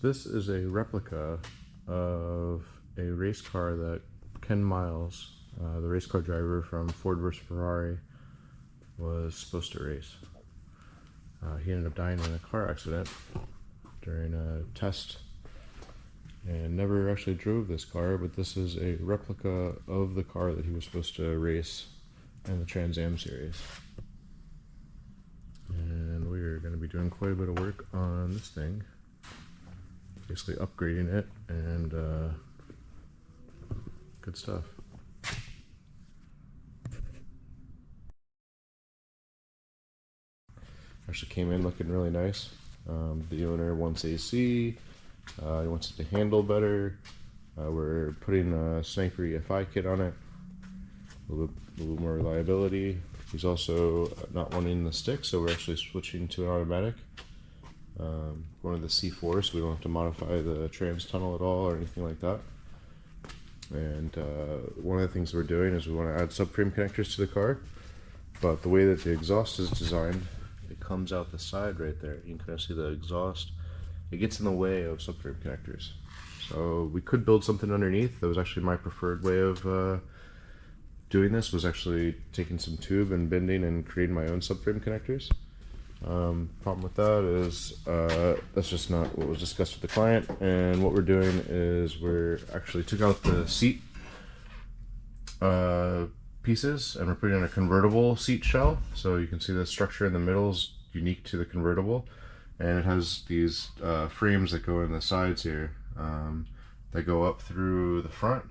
This is a replica of a race car that Ken Miles, the race car driver from Ford vs Ferrari, was supposed to race. He ended up dying in a car accident during a test and never actually drove this car, but this is a replica of the car that he was supposed to race in the Trans Am series. And we are going to be doing quite a bit of work on this thing, basically upgrading it, and good stuff. Actually came in looking really nice. The owner wants AC, he wants it to handle better. We're putting a Sniper EFI kit on it, a little more reliability. He's also not wanting the stick, so we're actually switching to an automatic. Going to the C4, so we don't have to modify the trans tunnel at all or anything like that. And one of the things we're doing is we want to add subframe connectors to the car, but the way that the exhaust is designed, it comes out the side right there. You can kind of see the exhaust. It gets in the way of subframe connectors. So we could build something underneath. That was actually my preferred way of doing this, was actually taking some tube and bending and creating my own subframe connectors. Problem with that is that's just not what was discussed with the client, and what we're doing is we're actually took out the seat pieces and we're putting in a convertible seat shell. So you can see the structure in the middle is unique to the convertible, and it has these frames that go in the sides here that go up through the front,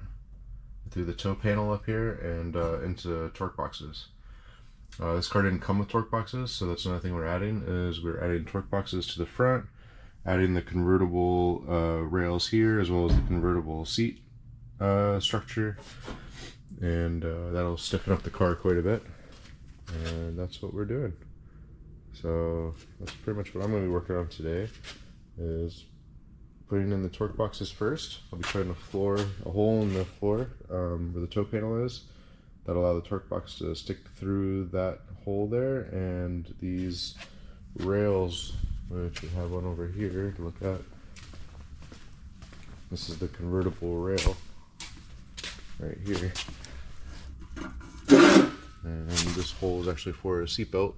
through the toe panel up here, and into torque boxes. This car didn't come with torque boxes, so that's another thing we're adding, is we're adding torque boxes to the front, adding the convertible rails here, as well as the convertible seat structure, and that'll stiffen up the car quite a bit, and that's what we're doing. So that's pretty much what I'm going to be working on today, is putting in the torque boxes first. I'll be putting a hole in the floor where the toe panel is, that allow the torque box to stick through that hole there, and these rails, which we have one over here to look at. This is the convertible rail right here, and this hole is actually for a seatbelt.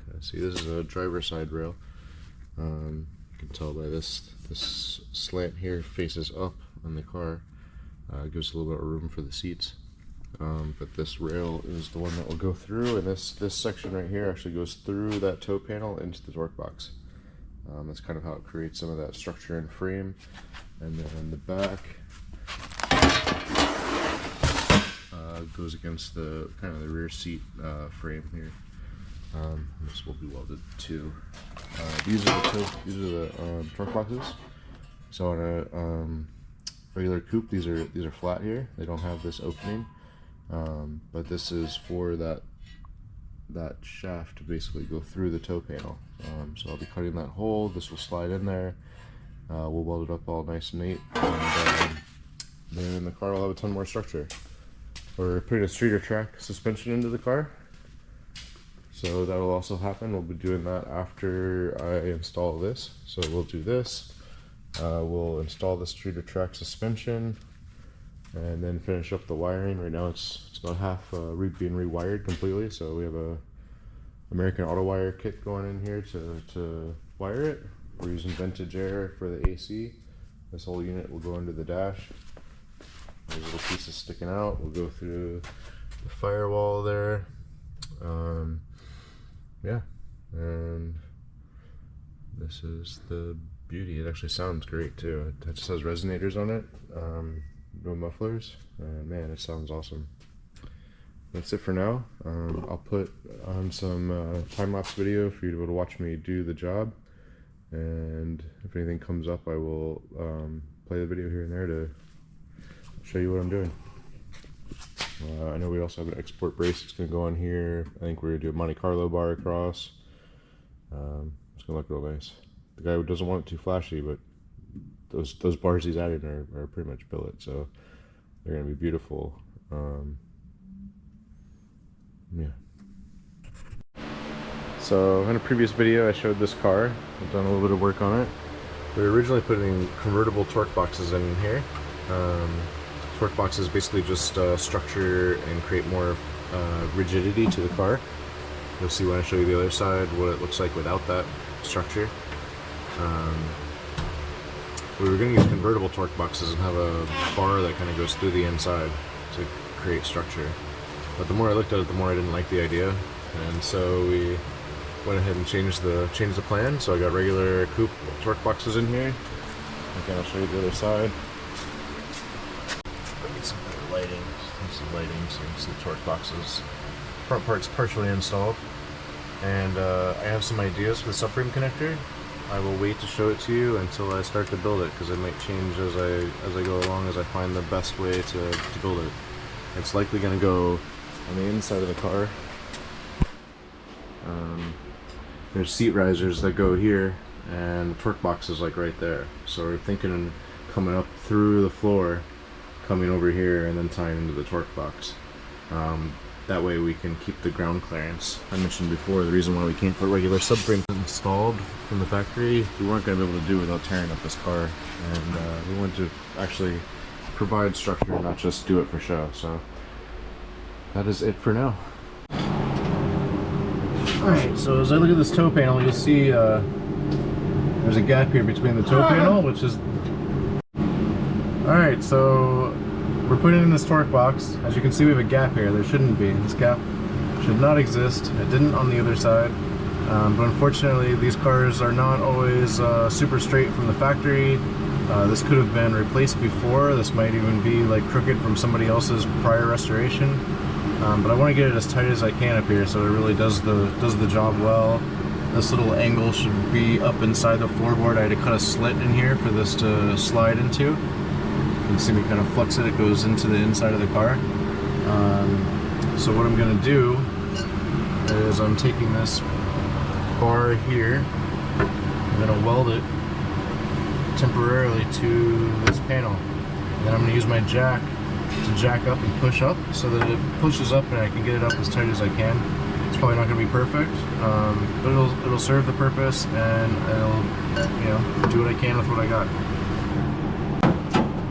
Okay, see, this is a driver's side rail. You can tell by this slant here faces up on the car. It gives a little bit of room for the seats. But this rail is the one that will go through, and this section right here actually goes through that toe panel into the torque box. That's kind of how it creates some of that structure and frame. And then the back goes against the kind of the rear seat frame here. This will be welded too. These are the torque boxes. So on a regular coupe, these are flat here. They don't have this opening. But this is for that shaft to basically go through the toe panel. So I'll be cutting that hole. This will slide in there. We'll weld it up all nice and neat, and then the car will have a ton more structure. We're putting a streeter track suspension into the car, so that will also happen. We'll be doing that after I install this. So we'll do this. We'll install the streeter track suspension, and then finish up the wiring. Right now it's about half being rewired completely, so we have a American Auto Wire kit going in here to wire it. We're using vintage air for the AC. This whole unit will go into the dash. There's little pieces sticking out. We'll go through the firewall there. Yeah, and this is the beauty. It actually sounds great too. It just has resonators on it. No mufflers, and man, it sounds awesome. That's it for now. I'll put on some time-lapse video for you to be able to watch me do the job, and if anything comes up, I will play the video here and there to show you what I'm doing. I know we also have an export brace that's going to go on here. I think we're going to do a Monte Carlo bar across. It's going to look real nice. The guy doesn't want it too flashy, but those bars he's adding are pretty much billet, so they're going to be beautiful. Yeah. So in a previous video I showed this car. I've done a little bit of work on it. We were originally putting convertible torque boxes in here. Torque boxes basically just structure and create more rigidity to the car. You'll see when I show you the other side what it looks like without that structure. We were going to use convertible torque boxes and have a bar that kind of goes through the inside to create structure. But the more I looked at it, the more I didn't like the idea, and so we went ahead and changed the plan. So I got regular coupe torque boxes in here. Again, I'll show you the other side. Let me get some better lighting. Some lighting so you can see the torque boxes. Front part's partially installed, and I have some ideas for the subframe connector. I will wait to show it to you until I start to build it, because it might change as I go along, as I find the best way to build it. It's likely going to go on the inside of the car. There's seat risers that go here, and the torque box is like right there. So we're thinking coming up through the floor, coming over here, and then tying into the torque box. That way we can keep the ground clearance. I mentioned before the reason why we can't put regular subframes installed from the factory, we weren't going to be able to do without tearing up this car, and we wanted to actually provide structure, not just do it for show. So that is it for now. Alright, so as I look at this toe panel, you'll see there's a gap here between the toe panel, which is... Alright, so we're putting in this torque box. As you can see, we have a gap here. There shouldn't be. This gap should not exist. It didn't on the other side. But unfortunately, these cars are not always super straight from the factory. This could have been replaced before. This might even be like crooked from somebody else's prior restoration. But I want to get it as tight as I can up here so it really does the job well. This little angle should be up inside the floorboard. I had to cut a slit in here for this to slide into. You can see me kind of flex it. It goes into the inside of the car. So what I'm going to do is I'm taking this bar here. I'm going to weld it temporarily to this panel. And then I'm going to use my jack to jack up and push up so that it pushes up and I can get it up as tight as I can. It's probably not going to be perfect, but it'll serve the purpose, and it'll do what I can with what I got.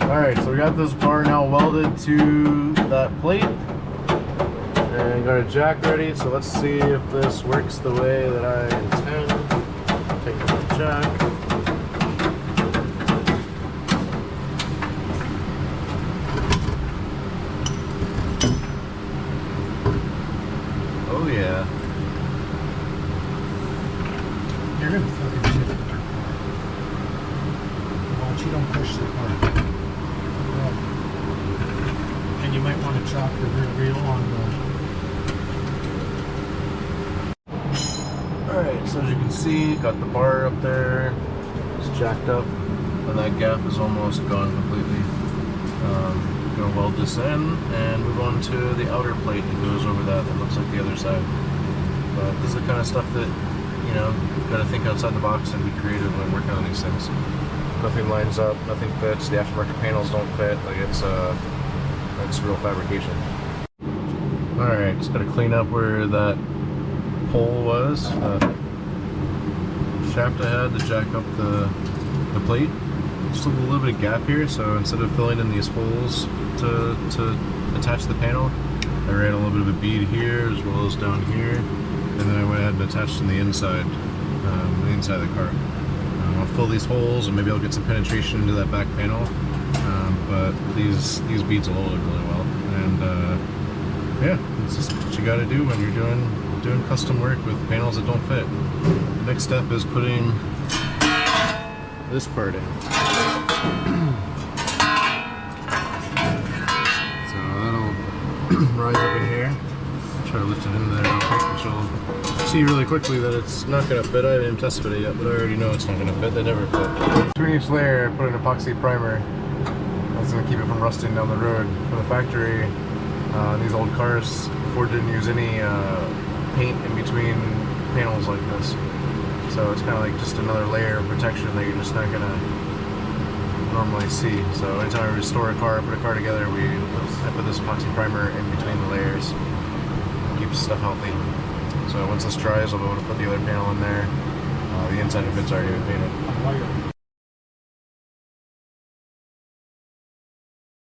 Alright, so we got this bar now welded to that plate and got a jack ready, so let's see if this works the way that I intend. Take the jack. Oh yeah. You're gonna fucking shift it. Watch you don't push the car. And you might want to chop the rear wheel on the... Alright, so as you can see, got the bar up there, it's jacked up, and that gap is almost gone completely. Gonna weld this in and move on to the outer plate that goes over that looks like the other side. But this is the kind of stuff that, you know, you've got to think outside the box and be creative when working on these things. Nothing lines up, nothing fits, the aftermarket panels don't fit, like it's real fabrication. Alright, just gotta clean up where that hole was, shaft I had to jack up the plate. Still a little bit of gap here, so instead of filling in these holes to attach the panel, I ran a little bit of a bead here as well as down here, and then I went ahead and attached in the inside of the car. I'll fill these holes and maybe I'll get some penetration into that back panel, but these beads will hold it really well. And yeah, it's just what you got to do when you're doing custom work with panels that don't fit. Next step is putting this part in. So that'll rise up in here. Try to lift it into there real quick, which will see really quickly that it's not going to fit. I haven't even tested it yet, but I already know it's not going to fit. They never fit. Between each layer, I put an epoxy primer. That's going to keep it from rusting down the road. For the factory, these old cars, Ford didn't use any paint in between panels like this. So it's kind of like just another layer of protection that you're just not going to normally see. So anytime I restore a car, put a car together, I put this epoxy primer in between the layers. Keeps stuff healthy. So once this dries, I'll be able to put the other panel in there. The inside of it's already been painted.